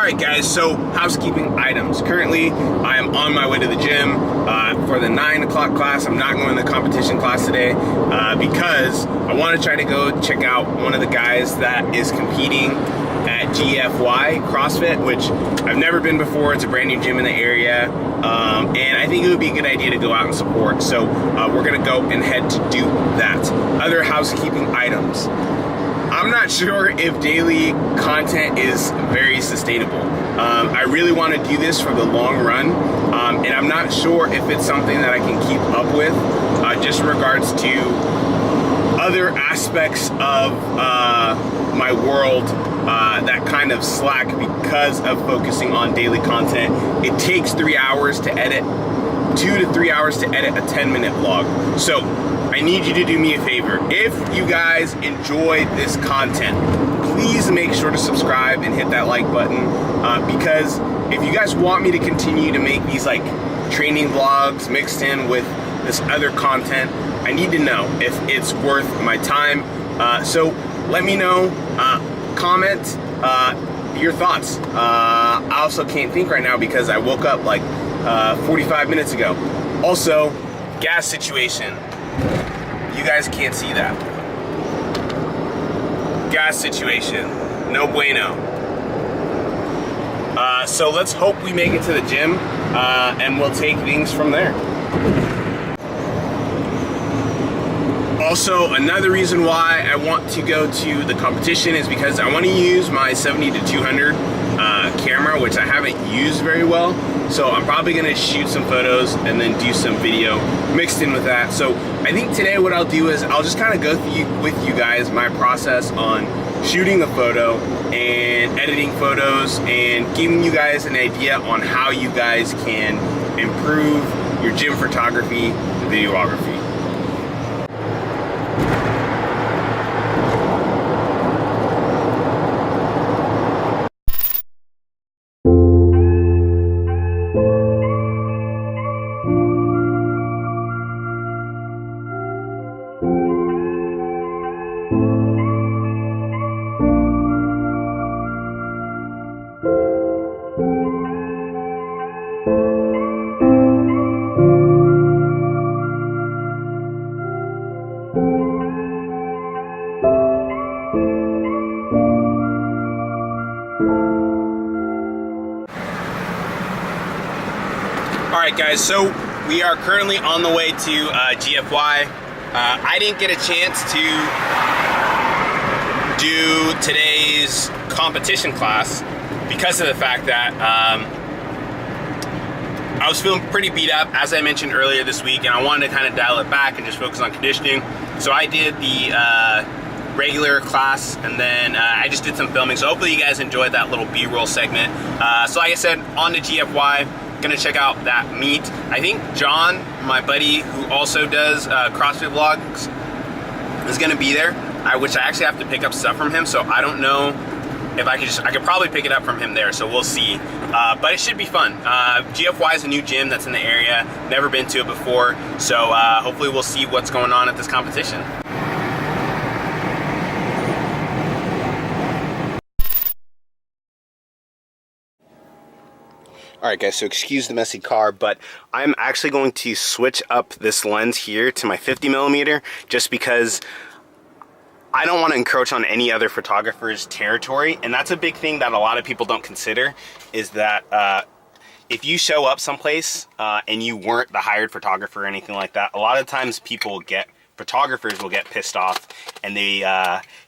Alright guys, so housekeeping items. Currently, I am on my way to the gym for the 9 o'clock class. I'm not going to the competition class today because I want to try to go check out one of the guys that is competing at GFY, Crossfit, which I've never been before. It's a brand new gym in the area, and I think it would be a good idea to go out and support. So we're gonna go and head to do that. Other housekeeping items. I'm not sure if daily content is very sustainable. I really want to do this for the long run, and I'm not sure if it's something that I can keep up with, just in regards to other aspects of my world that kind of slack because of focusing on daily content. It takes 3 hours to edit, 2 to 3 hours to edit a 10-minute vlog. So I need you to do me a favor. If you guys enjoy this content, please make sure to subscribe and hit that like button, because if you guys want me to continue to make these like training vlogs mixed in with this other content, I need to know if it's worth my time. So let me know, comment your thoughts. I also can't think right now because I woke up like 45 minutes ago. Also, gas situation. You guys can't see that. Gas situation, no bueno. So let's hope we make it to the gym, and we'll take things from there. Also, another reason why I want to go to the competition is because I want to use my 70 to 200 camera, which I haven't used very well. So I'm probably going to shoot some photos and then do some video mixed in with that. So I think today what I'll do is I'll just kind of go through with you guys my process on shooting a photo and editing photos and giving you guys an idea on how you guys can improve your gym photography and videography. Alright guys, so we are currently on the way to GFY. I didn't get a chance to do today's competition class because of the fact that I was feeling pretty beat up, as I mentioned earlier this week, and I wanted to kind of dial it back and just focus on conditioning. So I did the regular class, and then I just did some filming. So hopefully you guys enjoyed that little B-roll segment. So like I said, on to GFY. Gonna check out that meet. I think John, my buddy who also does CrossFit vlogs, is gonna be there, which I actually have to pick up stuff from him, so I don't know if I could probably pick it up from him there, so we'll see. But it should be fun. GFY is a new gym that's in the area, never been to it before, so hopefully we'll see what's going on at this competition. Alright guys, so excuse the messy car, but I'm actually going to switch up this lens here to my 50mm just because I don't want to encroach on any other photographer's territory, and that's a big thing that a lot of people don't consider, is that if you show up someplace and you weren't the hired photographer or anything like that, a lot of times photographers will get pissed off, and they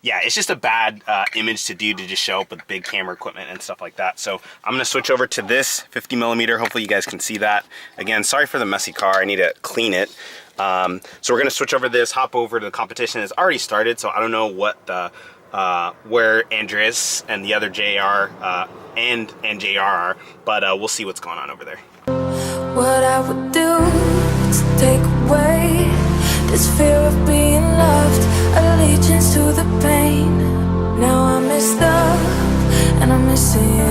yeah, it's just a bad image to do, to just show up with big camera equipment and stuff like that. So I'm gonna switch over to this 50mm. Hopefully you guys can see that. Again, sorry for the messy car, I need to clean it. So we're gonna switch over this, hop over to the competition. It's already started, so I don't know what the where Andres and the other JR and JR are, but we'll see what's going on over there. What I would do to take away this fear of being loved, allegiance to the pain. Now I'm messed up and I'm missing you.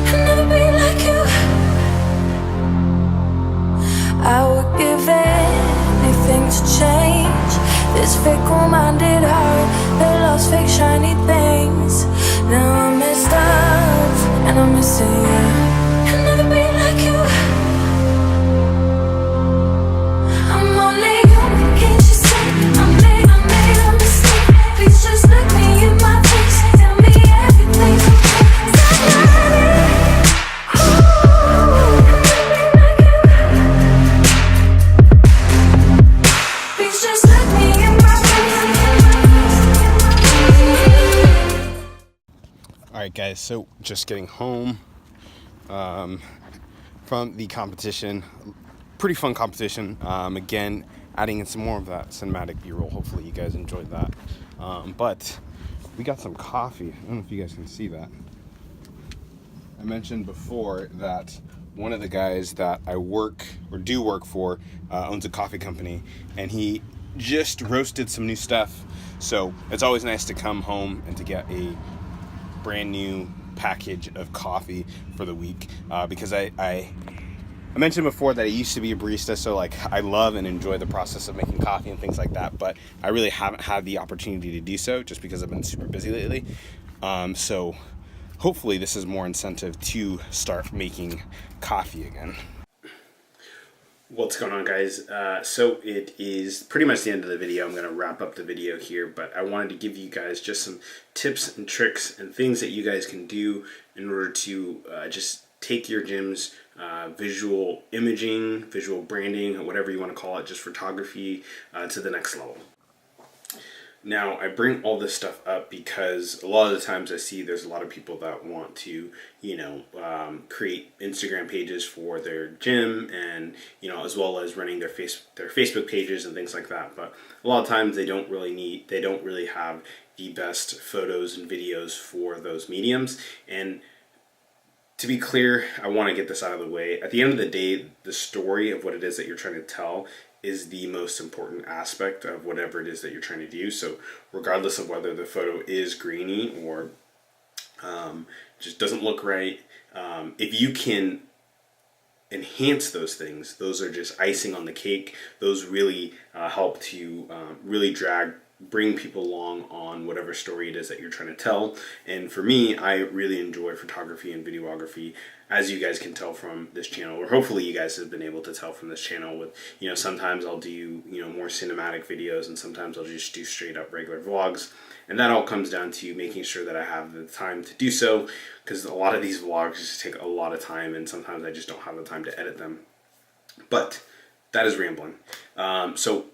I'll never be like you. I would give anything to change this fickle-minded heart that loves fake shiny things. Now I'm messed up and I'm missing Alright guys, so just getting home from the competition. Pretty fun competition. Again, adding in some more of that cinematic B-roll. Hopefully you guys enjoyed that. But we got some coffee. I don't know if you guys can see that. I mentioned before that one of the guys that I work for owns a coffee company, and he just roasted some new stuff. So it's always nice to come home and to get a brand new package of coffee for the week, because I mentioned before that I used to be a barista, so like I love and enjoy the process of making coffee and things like that, but I really haven't had the opportunity to do so just because I've been super busy lately. So hopefully this is more incentive to start making coffee again. What's going on, guys? So it is pretty much the end of the video. I'm going to wrap up the video here, but I wanted to give you guys just some tips and tricks and things that you guys can do in order to just take your gym's visual imaging, visual branding, or whatever you want to call it, just photography, to the next level. Now, I bring all this stuff up because a lot of the times I see there's a lot of people that want to, create Instagram pages for their gym, and, as well as running their Facebook pages and things like that. But a lot of times they don't really have the best photos and videos for those mediums. And to be clear, I want to get this out of the way. At the end of the day, the story of what it is that you're trying to tell is the most important aspect of whatever it is that you're trying to do. So regardless of whether the photo is grainy or just doesn't look right, if you can enhance those things, those are just icing on the cake. Those really help to really bring people along on whatever story it is that you're trying to tell. And for me, I really enjoy photography and videography, as you guys can tell from this channel, or hopefully you guys have been able to tell from this channel. With sometimes I'll do more cinematic videos, and sometimes I'll just do straight up regular vlogs, and that all comes down to making sure that I have the time to do so, because a lot of these vlogs just take a lot of time, and sometimes I just don't have the time to edit them. But that is rambling. So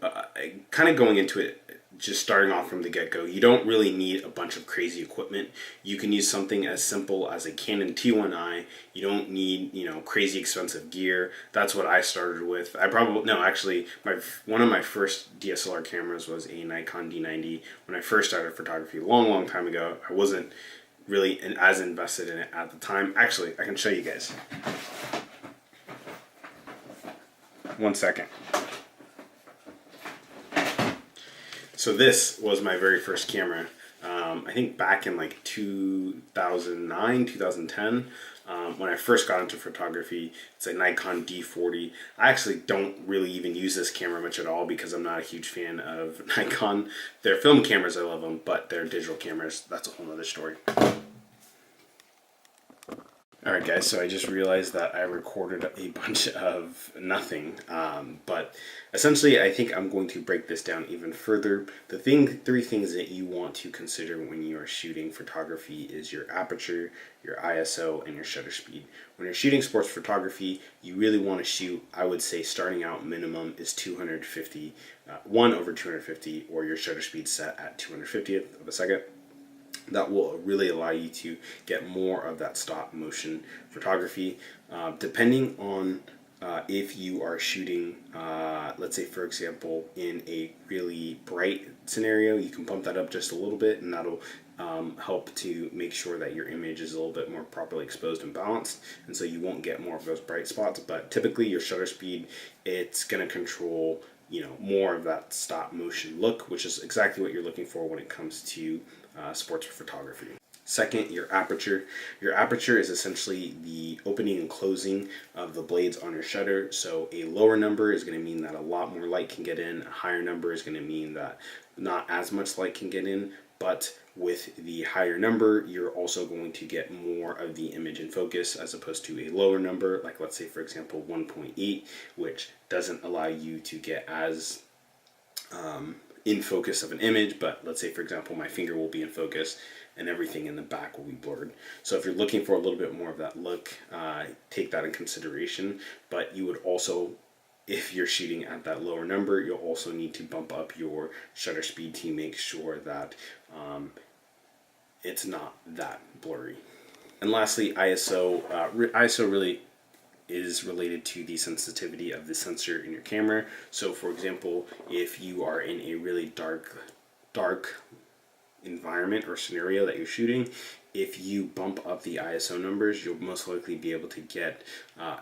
kind of going into it, just starting off from the get-go, you don't really need a bunch of crazy equipment. You can use something as simple as a Canon T1i. You don't need, crazy expensive gear. That's what I started with. One of my first DSLR cameras was a Nikon D90. When I first started photography a long, long time ago, I wasn't really as invested in it at the time. Actually, I can show you guys. One second. So this was my very first camera. I think back in like 2009, 2010, when I first got into photography. It's a Nikon D40. I actually don't really even use this camera much at all because I'm not a huge fan of Nikon. Their film cameras, I love them, but their digital cameras, that's a whole other story. Alright guys, so I just realized that I recorded a bunch of nothing, but essentially I think I'm going to break this down even further. Three things that you want to consider when you are shooting photography is your aperture, your ISO, and your shutter speed. When you're shooting sports photography, you really want to shoot, I would say starting out minimum is 250, 1/250, or your shutter speed set at 250th of a second. That will really allow you to get more of that stop motion photography. Depending on if you are shooting, let's say for example, in a really bright scenario, you can bump that up just a little bit, and that'll help to make sure that your image is a little bit more properly exposed and balanced, and so you won't get more of those bright spots. But typically your shutter speed, it's going to control more of that stop motion look, which is exactly what you're looking for when it comes to sports photography. Second, your aperture. Your aperture is essentially the opening and closing of the blades on your shutter. So a lower number is going to mean that a lot more light can get in. A higher number is going to mean that not as much light can get in. But with the higher number, you're also going to get more of the image in focus, as opposed to a lower number, like let's say for example 1.8, which doesn't allow you to get as in focus of an image. But let's say for example my finger will be in focus and everything in the back will be blurred. So if you're looking for a little bit more of that look, take that in consideration. But you would also, if you're shooting at that lower number, you'll also need to bump up your shutter speed to make sure that it's not that blurry. And lastly, ISO. ISO really is related to the sensitivity of the sensor in your camera. So for example, if you are in a really dark environment or scenario that you're shooting, if you bump up the ISO numbers, you'll most likely be able to get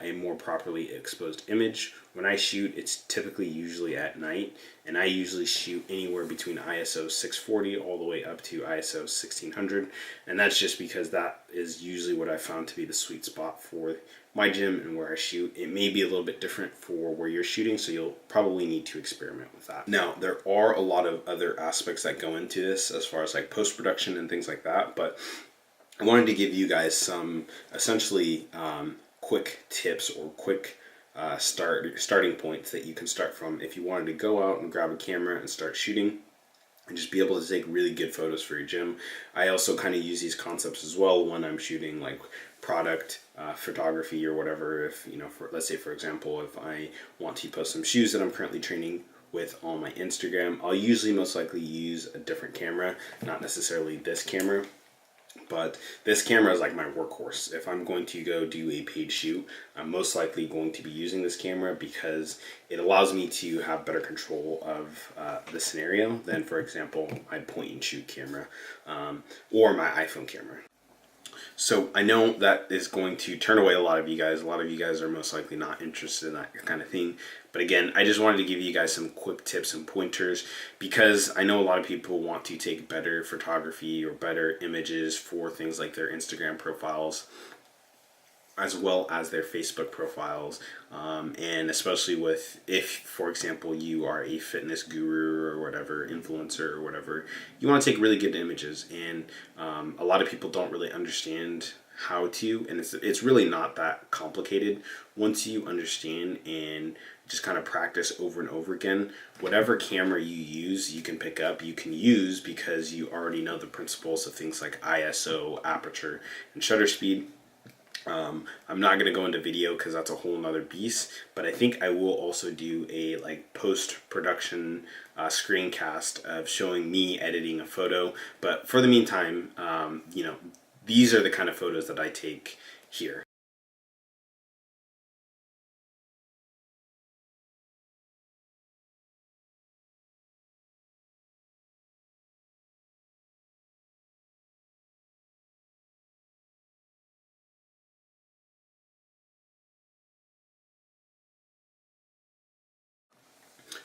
a more properly exposed image. When I shoot, it's typically usually at night, and I usually shoot anywhere between ISO 640 all the way up to ISO 1600, and that's just because that is usually what I found to be the sweet spot for my gym and where I shoot. It may be a little bit different for where you're shooting, so you'll probably need to experiment with that. Now, there are a lot of other aspects that go into this as far as like post-production and things like that, but I wanted to give you guys some essentially quick tips or quick starting points that you can start from if you wanted to go out and grab a camera and start shooting and just be able to take really good photos for your gym. I also kind of use these concepts as well when I'm shooting like product photography or whatever. If let's say for example, if I want to post some shoes that I'm currently training with on my Instagram, I'll usually most likely use a different camera, not necessarily this camera. But this camera is like my workhorse. If I'm going to go do a paid shoot, I'm most likely going to be using this camera because it allows me to have better control of the scenario than, for example, my point and shoot camera or my iPhone camera. So I know that is going to turn away a lot of you guys. A lot of you guys are most likely not interested in that kind of thing. But again, I just wanted to give you guys some quick tips and pointers because I know a lot of people want to take better photography or better images for things like their Instagram profiles as well as their Facebook profiles, and especially if, for example, you are a fitness guru or whatever, influencer or whatever, you want to take really good images, and a lot of people don't really understand how to, and it's really not that complicated once you understand and just kind of practice over and over again. Whatever camera you use, you can pick up, you can use because you already know the principles of things like ISO, aperture, and shutter speed. I'm not going to go into video because that's a whole nother beast, but I think I will also do a like post-production screencast of showing me editing a photo. But for the meantime, these are the kind of photos that I take here.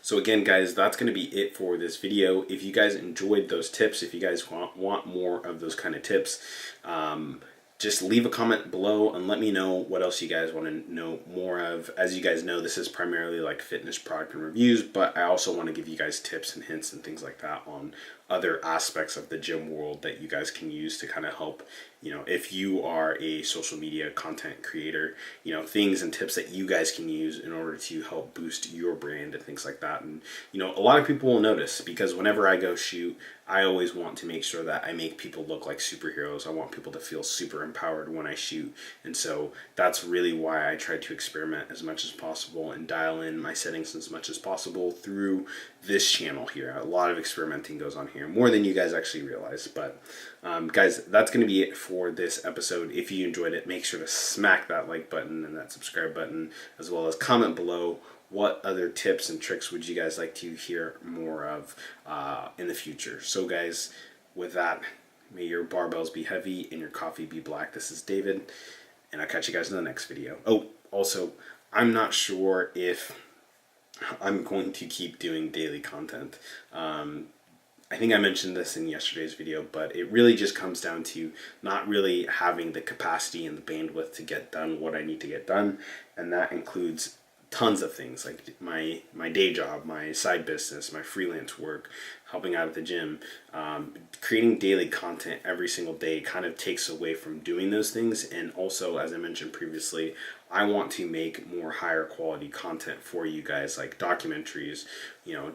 So again, guys, that's going to be it for this video. If you guys enjoyed those tips, if you guys want more of those kind of tips, just leave a comment below and let me know what else you guys want to know more of. As you guys know, this is primarily like fitness product and reviews, but I also want to give you guys tips and hints and things like that on other aspects of the gym world that you guys can use to kind of help, if you are a social media content creator, things and tips that you guys can use in order to help boost your brand and things like that. And, a lot of people will notice because whenever I go shoot, I always want to make sure that I make people look like superheroes. I want people to feel super empowered when I shoot. And so that's really why I try to experiment as much as possible and dial in my settings as much as possible through this channel here. A lot of experimenting goes on here, more than you guys actually realize. But guys, that's going to be it for this episode. If you enjoyed it, make sure to smack that like button and that subscribe button, as well as comment below what other tips and tricks would you guys like to hear more of in the future. So guys, with that, may your barbells be heavy and your coffee be black. This is David, and I'll catch you guys in the next video. Oh, also, I'm not sure if I'm going to keep doing daily content. I think I mentioned this in yesterday's video, but it really just comes down to not really having the capacity and the bandwidth to get done what I need to get done, and that includes tons of things like my day job, my side business, my freelance work, helping out at the gym. Creating daily content every single day kind of takes away from doing those things. And also, as I mentioned previously, I want to make more higher quality content for you guys, like documentaries,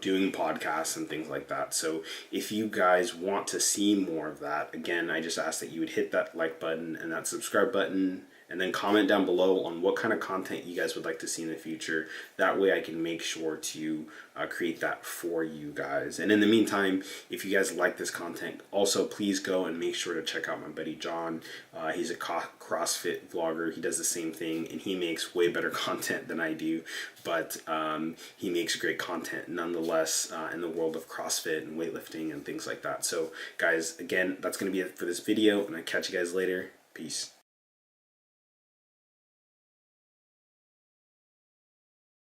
doing podcasts and things like that. So if you guys want to see more of that, again, I just ask that you would hit that like button and that subscribe button and then comment down below on what kind of content you guys would like to see in the future. That way I can make sure to create that for you guys. And in the meantime, if you guys like this content, also please go and make sure to check out my buddy John. He's a CrossFit vlogger. He does the same thing, and he makes way better content than I do, but he makes great content nonetheless in the world of CrossFit and weightlifting and things like that. So guys, again, that's going to be it for this video, and I'll catch you guys later. Peace.